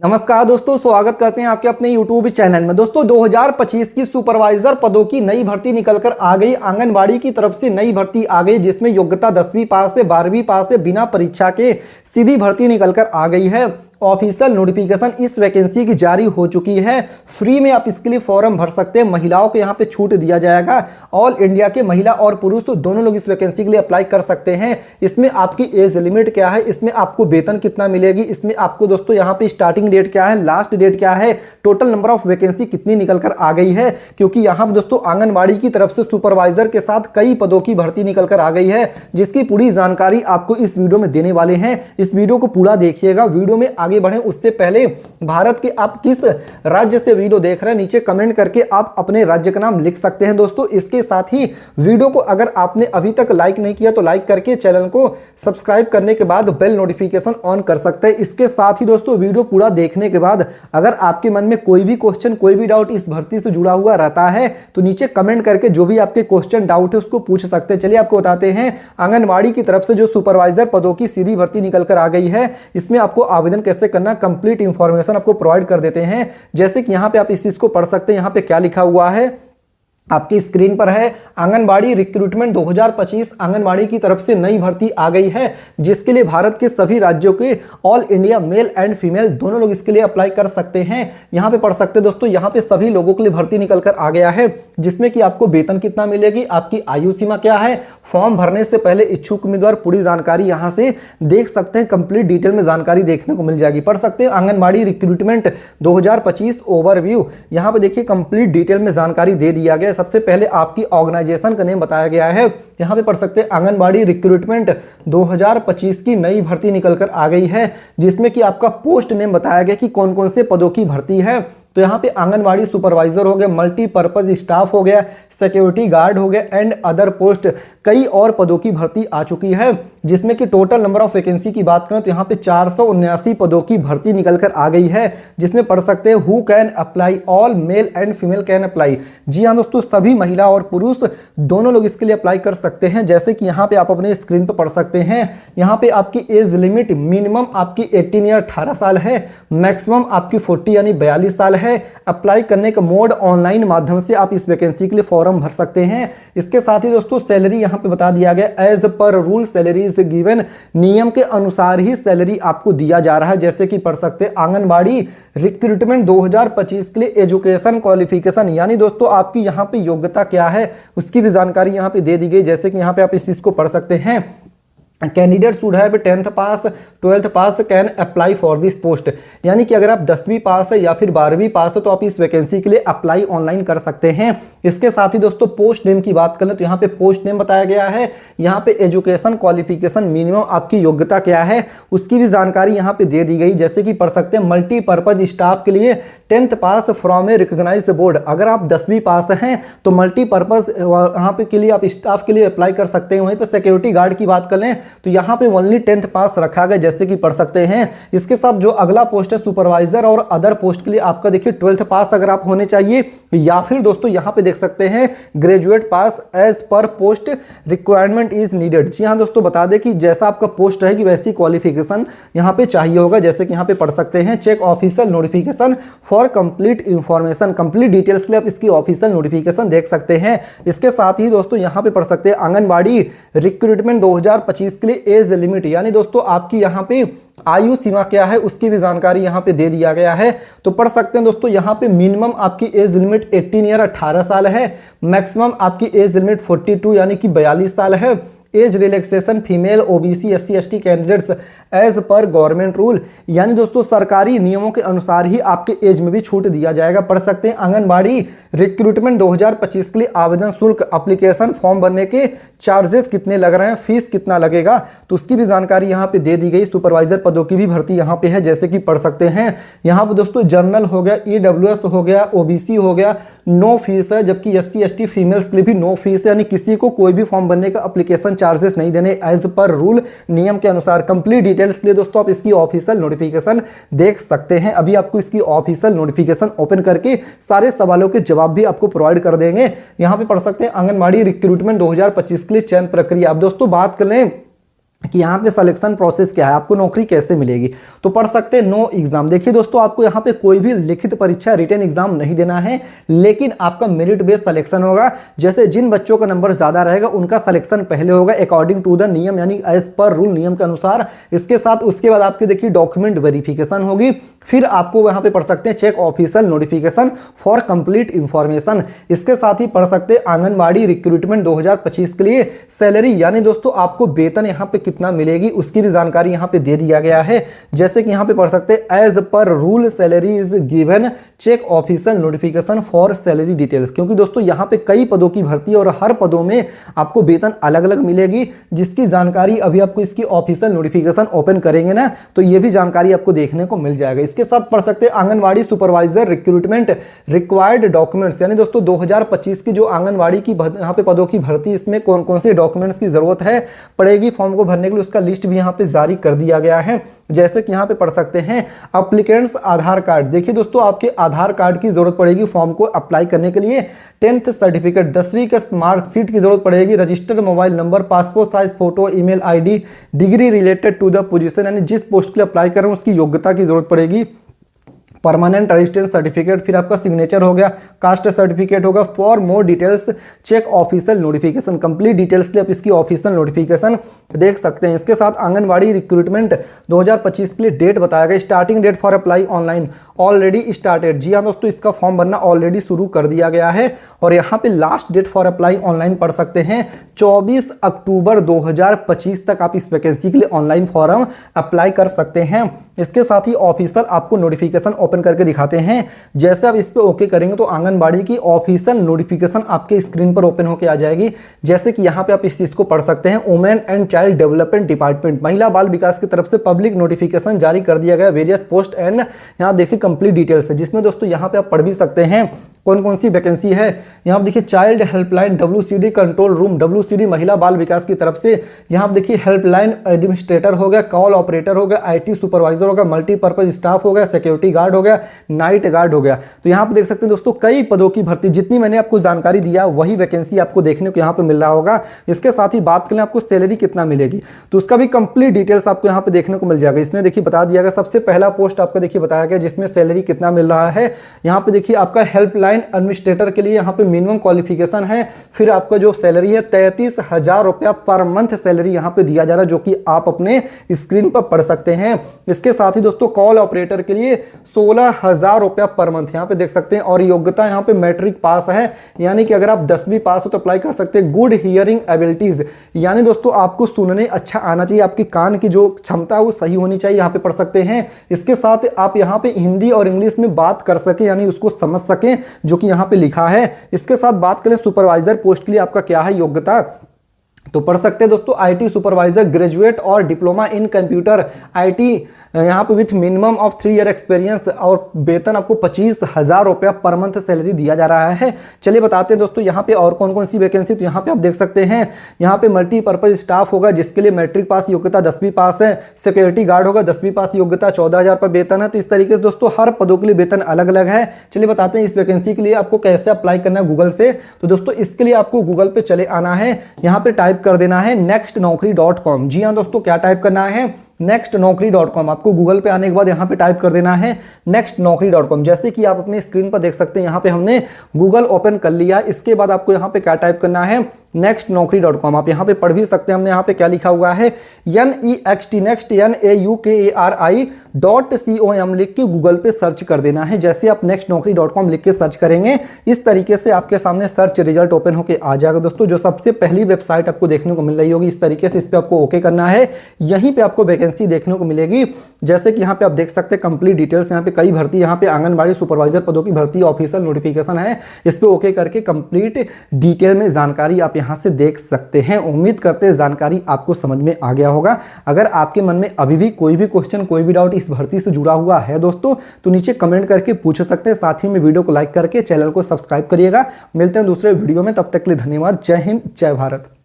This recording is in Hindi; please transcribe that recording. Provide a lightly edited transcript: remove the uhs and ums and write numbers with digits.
नमस्कार दोस्तों, स्वागत करते हैं आपके अपने YouTube चैनल में। दोस्तों 2025 की सुपरवाइजर पदों की नई भर्ती निकलकर आ गई। आंगनबाड़ी की तरफ से नई भर्ती आ गई, जिसमें योग्यता 10वीं पास से 12वीं पास से बिना परीक्षा के सीधी भर्ती निकलकर आ गई है। ऑफिशियल नोटिफिकेशन इस वैकेंसी की जारी हो चुकी है। फ्री में आप इसके लिए फॉर्म भर सकते हैं। महिलाओं को यहाँ पे छूट दिया जाएगा। ऑल इंडिया के महिला और पुरुष तो दोनों लोग इस वैकेंसी के लिए अप्लाई कर सकते हैं। इसमें आपकी एज लिमिट क्या है, इसमें आपको वेतन कितना मिलेगी, इसमें आपको दोस्तों यहाँ पे स्टार्टिंग डेट क्या है, लास्ट डेट क्या है, टोटल नंबर ऑफ वैकेंसी कितनी निकल कर आ गई है। क्योंकि यहाँ पर दोस्तों आंगनबाड़ी की तरफ से सुपरवाइजर के साथ कई पदों की भर्ती निकल कर आ गई है, जिसकी पूरी जानकारी आपको इस वीडियो में देने वाले हैं। इस वीडियो को पूरा देखिएगा। वीडियो में आगे बढ़े उससे पहले भारत के आप किस राज्य से वीडियो देख रहे हैं, नीचे कमेंट करके आप अपने राज्य का नाम लिख सकते हैं। दोस्तों इसके साथ ही वीडियो को अगर आपने अभी तक लाइक नहीं किया तो लाइक करके चैनल को सब्सक्राइब करने के बाद बेल नोटिफिकेशन ऑन कर सकते हैं। इसके साथ ही दोस्तों वीडियो पूरा देखने के बाद अगर आपके मन में कोई भी क्वेश्चन, कोई भी डाउट इस भर्ती से जुड़ा हुआ रहता है तो नीचे कमेंट करके जो भी आपके क्वेश्चन डाउट है उसको पूछ सकते हैं। चलिए आपको बताते हैं आंगनबाड़ी की तरफ से जो सुपरवाइजर पदों की सीधी भर्ती निकल कर आ गई है, इसमें आपको आवेदन कैसे करना कंप्लीट इंफॉर्मेशन आपको प्रोवाइड कर देते हैं। जैसे कि यहां पे आप इस चीज को पढ़ सकते हैं। यहां पे क्या लिखा हुआ है आपकी स्क्रीन पर है, आंगनबाड़ी रिक्रूटमेंट 2025 आंगनबाड़ी की तरफ से नई भर्ती आ गई है, जिसके लिए भारत के सभी राज्यों के all India mail and female दोनों लोग इसके लिए अप्लाई कर सकते हैं। यहां पे पढ़ सकते हैं दोस्तों, यहां पे सभी लोगों के लिए भर्ती निकल कर आ गया है, जिसमें कि आपको वेतन कितना मिलेगी, आपकी आयु सीमा क्या है, फॉर्म भरने से पहले इच्छुक उम्मीदवार पूरी जानकारी यहां से देख सकते हैं। कंप्लीट डिटेल में जानकारी देखने को मिल जाएगी। पढ़ सकते हैं आंगनबाड़ी रिक्रूटमेंट 2025 ओवरव्यू। यहां पे देखिए कंप्लीट डिटेल में जानकारी दे दिया गया। सबसे पहले आपकी ऑर्गेनाइजेशन का नेम बताया गया है। यहां पे पढ़ सकते हैं आंगनबाड़ी रिक्रूटमेंट 2025 की नई भर्ती निकलकर आ गई है, जिसमें कि आपका पोस्ट नेम बताया गया कि कौन कौन से पदों की भर्ती है। तो यहाँ पे आंगनबाड़ी सुपरवाइजर हो गया, मल्टीपर्पज स्टाफ हो गया, सिक्योरिटी गार्ड हो गया एंड अदर पोस्ट, कई और पदों की भर्ती आ चुकी है। जिसमें कि टोटल नंबर ऑफ वैकेंसी की बात करें तो यहाँ पे 479 पदों की भर्ती निकल कर आ गई है, जिसमें पढ़ सकते हैं who can apply, all male and female can apply. जी हाँ दोस्तों, सभी महिला और पुरुष दोनों लोग इसके लिए अप्लाई कर सकते हैं। जैसे कि यहाँ पे आप अपने स्क्रीन पर पढ़ सकते हैं, यहाँ पे आपकी एज लिमिट मिनिमम आपकी 18 या 18 साल है, मैक्सिमम आपकी 40 यानी 42 साल है। अप्लाई करने का मोड ऑनलाइन माध्यम से आप इस वैकेंसी के लिए फॉर्म भर सकते हैं। इसके साथ ही दोस्तों सैलरी यहां पे बता दिया गया, एज पर रूल सैलरी इज गिवन, नियम के अनुसार ही सैलरी आपको दिया जा रहा है। जैसे कि पढ़ सकते हैं आंगनबाड़ी रिक्रूटमेंट 2025 के लिए एजुकेशन क्वालिफिकेशन, यानी दोस्तों आपकी यहां पे योग्यता क्या है उसकी भी जानकारी यहां पे दे दी गई। जैसे कि यहां पे आप इस चीज को पढ़ सकते हैं, candidate should have 10th pass 12th pass can apply for this post, यानी कि अगर आप 10वीं पास है या फिर 12वीं पास है तो आप इस वैकेंसी के लिए अप्लाई ऑनलाइन कर सकते हैं। इसके साथ ही दोस्तों पोस्ट नेम की बात करें तो यहाँ पे पोस्ट नेम बताया गया है। यहाँ पे एजुकेशन क्वालिफिकेशन मिनिमम आपकी योग्यता क्या है उसकी भी जानकारी यहाँ पे दे दी गई। जैसे कि पढ़ सकते हैं मल्टीपर्पज स्टाफ के लिए 10th pass from a recognised board, अगर आप 10वीं पास हैं तो मल्टीपर्पज यहाँ पे के लिए आप स्टाफ के लिए अप्लाई कर सकते हैं। वहीं पर सिक्योरिटी गार्ड की बात करें तो यहाँ पे ओनली 10th पास रखा गया, जैसे कि पढ़ सकते हैं। इसके साथ जो अगला पोस्ट है सुपरवाइजर और अदर पोस्ट के लिए आपका देखिए 12th पास अगर आप होने चाहिए, या फिर दोस्तों यहाँ पे देख सकते हैं ग्रेजुएट पास एज पर पोस्ट रिक्वायरमेंट इज नीडेड। जी हाँ दोस्तों, बता दें कि जैसा आपका पोस्ट रहेगी वैसी क्वालिफिकेशन यहाँ पे चाहिए होगा। जैसे कि यहाँ पे पढ़ सकते हैं check official notification for complete information, complete details के लिए आप इसकी ऑफिशियल नोटिफिकेशन देख सकते हैं। इसके साथ ही दोस्तों यहाँ पे पढ़ सकते हैं आंगनबाड़ी रिक्रूटमेंट 2025 के लिए एज लिमिट, यानी दोस्तों आपकी यहाँ पे आयु सीमा क्या है उसकी भी जानकारी यहाँ पे दे दिया गया है। तो पढ़ सकते हैं दोस्तों यहाँ पे मिनिमम आपकी एज लिमिट 18 या 18 साल है, मैक्सिमम आपकी एज लिमिट 42 यानी कि 42 साल है। Age relaxation female OBC SC ST candidates age पर गवर्नमेंट रूल, यानी दोस्तों सरकारी नियमों के अनुसार ही आपके एज में भी छूट दिया जाएगा। पढ़ सकते हैं आंगनबाड़ी रिक्रूटमेंट 2025 के लिए आवेदन शुल्क, एप्लीकेशन फॉर्म भरने के चार्जेस कितने लग रहे हैं, फीस कितना लगेगा, तो उसकी भी जानकारी यहाँ पे दे दी गई। सुपरवाइजर पदों की भी भर्ती यहाँ पे है। जैसे कि पढ़ सकते हैं यहाँ पे दोस्तों जनरल हो गया, ईडब्ल्यूएस हो गया, ओबीसी हो गया, नो फीस है, जबकि एससी एसटी फीमेल्स के लिए भी नो फीस है, यानी किसी को कोई भी फॉर्म भरने का एप्लीकेशन चार्जेस नहीं देने, एज पर रूल नियम के अनुसार। कंप्लीट डिटेल्स के लिए दोस्तों आप इसकी ऑफिशियल नोटिफिकेशन देख सकते हैं। अभी आपको इसकी ऑफिशियल नोटिफिकेशन ओपन करके सारे सवालों के जवाब भी आपको प्रोवाइड कर देंगे। यहाँ पे पढ़ सकते हैं आंगनबाड़ी रिक्रूटमेंट 2025 के लिए चयन प्रक्रिया। अब दोस्तों बात कर लें कि यहाँ पे सिलेक्शन प्रोसेस क्या है, आपको नौकरी कैसे मिलेगी। तो पढ़ सकते हैं नो एग्जाम। देखिए दोस्तों, आपको यहाँ पे कोई भी लिखित परीक्षा रिटन एग्जाम नहीं देना है, लेकिन आपका मेरिट बेस्ड सिलेक्शन होगा। जैसे जिन बच्चों का नंबर ज्यादा रहेगा उनका सिलेक्शन पहले होगा अकॉर्डिंग टू द नियम, यानी एज पर रूल, नियम के अनुसार। इसके साथ उसके बाद आपकी देखिए डॉक्यूमेंट वेरिफिकेशन होगी, फिर आपको यहाँ पे पढ़ सकते हैं check official notification for complete information. इसके साथ ही पढ़ सकते हैं आंगनबाड़ी रिक्रूटमेंट 2025 के लिए सैलरी, यानी दोस्तों आपको वेतन यहाँ पे कितना मिलेगी उसकी भी जानकारी यहाँ पे दे दिया गया है। जैसे कि यहाँ पे पढ़ सकते हैं एज पर rule salary is given, check official notification for salary details. क्योंकि दोस्तों यहाँ पे कई पदों की भर्ती है और हर पदों में आपको वेतन अलग अलग मिलेगी, जिसकी जानकारी अभी आपको इसकी ऑफिशियल नोटिफिकेशन ओपन करेंगे ना तो ये भी जानकारी आपको देखने को मिल जाएगा। इसके साथ पढ़ सकते हैं anganwadi supervisor recruitment required documents, यानी दोस्तों 2025 की जो आंगनबाड़ी की यहाँ पे पदों की भर्ती, इसमें कौन कौन से डॉक्यूमेंट्स की जरूरत है पड़ेगी फॉर्म को भरने के लिए, उसका लिस्ट भी यहाँ पे जारी कर दिया गया है। जैसे कि यहाँ पे पढ़ सकते हैं अप्लीकेंट्स आधार कार्ड। देखिए दोस्तों, आपके आधार कार्ड की जरूरत पड़ेगी फॉर्म को अप्लाई करने के लिए। 10th सर्टिफिकेट, 10वीं का मार्कशीट की जरूरत पड़ेगी। Registered mobile number, passport size photo, email ID, degree related to the position, यानी जिस पोस्ट के लिए अप्लाई कर रहे हैं उसकी योग्यता की जरूरत पड़ेगी। परमानेंट रेजिडेंस सर्टिफिकेट, फिर आपका सिग्नेचर हो गया, कास्ट सर्टिफिकेट होगा। For more details check official notification, complete details के लिए आप इसकी ऑफिशियल नोटिफिकेशन देख सकते हैं। इसके साथ आंगनबाड़ी रिक्रूटमेंट 2025 के लिए डेट बताया गया। Starting date for apply online already started. जी हाँ दोस्तों, इसका फॉर्म भरना ऑलरेडी शुरू कर दिया गया है। और यहाँ पे last date for apply online पढ़ सकते हैं 24 अक्टूबर 2025 तक आप इस वैकेंसी के लिए ऑनलाइन फॉर्म अप्लाई कर सकते हैं। इसके साथ ही ऑफिशियल आपको नोटिफिकेशन ओपन करके दिखाते हैं। जैसे आप इस पे ओके करेंगे तो आंगनबाड़ी की ऑफिशियल नोटिफिकेशन आपके स्क्रीन पर ओपन होकर आ जाएगी। जैसे कि यहाँ पे आप इस चीज को पढ़ सकते हैं, women and child development department, महिला बाल विकास की तरफ से पब्लिक नोटिफिकेशन जारी कर दिया गया। वेरियस पोस्ट एंड यहाँ देखिए कंप्लीट डिटेल्स है, जिसमें दोस्तों यहाँ पे आप पढ़ भी सकते हैं कौन कौन सी वैकेंसी है। यहाँ देखिए child helpline WCD control room, WCD महिला बाल विकास की तरफ से। यहाँ देखिए हेल्पलाइन एडमिनिस्ट्रेटर हो गया, कॉल ऑपरेटर हो गया, IT सुपरवाइजर हो गया, मल्टीपर्पज स्टाफ हो गया, सिक्योरिटी गार्ड हो गया, नाइट गार्ड हो गया। तो यहाँ पे देख सकते हैं दोस्तों कई पदों की भर्ती, जितनी मैंने आपको जानकारी दिया वही वैकेंसी आपको देखने को यहाँ पे मिल रहा होगा। इसके साथ ही बात करें आपको सैलरी कितना मिलेगी तो उसका भी कंप्लीट डिटेल्स आपको यहाँ पे देखने को मिल जाएगा। इसमें देखिए बता दिया गया, सबसे पहला पोस्ट आपका देखिए बताया गया जिसमें सैलरी कितना मिल रहा है। यहाँ पे देखिए आपका हेल्पलाइन एडमिनिस्ट्रेटर के लिए यहाँ पे मिनिमम क्वालिफिकेशन है। फिर आपका जो सैलरी है 33,000 रुपया पर मंथ सैलरी यहाँ पे दिया जा रहा है, जो कि आप अपने स्क्रीन पर पढ़ सकते हैं। इसके साथ ही दोस्तों कॉल ऑपरेटर के लिए 16,000 रुपया पर मंथ यहाँ पे देख सकते हैं। और योग्यता यहाँ पे मैट्रिक पास है, यानी कि अगर आप 10वीं पास हो तो अप्लाई कर सकते हैं। गुड हियरिंग एबिलिटीज, यानी दोस्तों आपको सुनने अच्छा आना चाहिए, आपकी कान की जो क्षमता है वो सही होनी चाहिए, यहाँ पे पढ़ सकते हैं। इसके साथ आप यहाँ पे हिंदी और इंग्लिश में बात कर सके, यानी उसको समझ सकें, जो कि यहाँ पे लिखा है। इसके साथ बात करें सुपरवाइजर पोस्ट के लिए आपका क्या है योग्यता, तो पढ़ सकते हैं दोस्तों IT सुपरवाइजर ग्रेजुएट और डिप्लोमा इन कंप्यूटर IT यहाँ पे with minimum of 3 year experience, और वेतन आपको 25,000 रुपया पर मंथ सैलरी दिया जा रहा है। चलिए बताते हैं दोस्तों यहाँ पे और कौन कौन सी वैकेंसी। तो यहाँ पे आप देख सकते हैं, यहाँ पे मल्टीपर्पज स्टाफ होगा जिसके लिए मैट्रिक पास योग्यता 10वीं पास है। सिक्योरिटी गार्ड होगा 10वीं पास योग्यता, 14,000 रुपये वेतन है। तो इस तरीके से दोस्तों हर पदों के लिए वेतन अलग अलग है। चलिए बताते हैं इस वैकेंसी के लिए आपको कैसे अप्लाई करना है गूगल से। तो दोस्तों इसके लिए आपको गूगल पे चले आना है, यहाँ पे टाइप कर देना है nextnaukri.com। जी हाँ दोस्तों, क्या टाइप करना है nextnaukri.com। आपको गूगल पे आने के बाद यहाँ पे टाइप कर देना है nextnaukri.com। जैसे कि आप अपने स्क्रीन पर देख सकते हैं, यहाँ पे हमने गूगल ओपन कर लिया। इसके बाद आपको यहाँ पे क्या टाइप करना है nextnaukri.com। आप यहाँ पे पढ़ भी सकते हैं, हमने यहाँ पे क्या लिखा हुआ है next.naukri.com लिख के गूगल पे सर्च कर देना है। जैसे आप nextnaukri.com लिख के सर्च करेंगे, इस तरीके से आपके सामने सर्च रिजल्ट ओपन होकर आ जाएगा। दोस्तों जो सबसे पहली वेबसाइट आपको देखने को मिल रही होगी, इस तरीके से इस पे आपको ओके करना है। यहीं पे आपको वैकेंसी देखने को मिलेगी। जैसे कि यहाँ पे आप देख सकते हैं कंप्लीट डिटेल्स, यहाँ पे कई भर्ती, यहाँ पे आंगनबाड़ी सुपरवाइजर पदों की भर्ती ऑफिशियल नोटिफिकेशन है। इस पे ओके करके कंप्लीट डिटेल में जानकारी आप यहाँ से देख सकते हैं। उम्मीद करते हैं जानकारी आपको समझ में आ गया होगा। अगर आपके मन में अभी भी कोई भी क्वेश्चन, कोई भी डाउट इस भर्ती से जुड़ा हुआ है दोस्तों, तो नीचे कमेंट करके पूछ सकते हैं। साथ ही में वीडियो को लाइक करके चैनल को सब्सक्राइब करिएगा। मिलते हैं दूसरे वीडियो में, तब तक के लिए धन्यवाद। जय हिंद, जय भारत।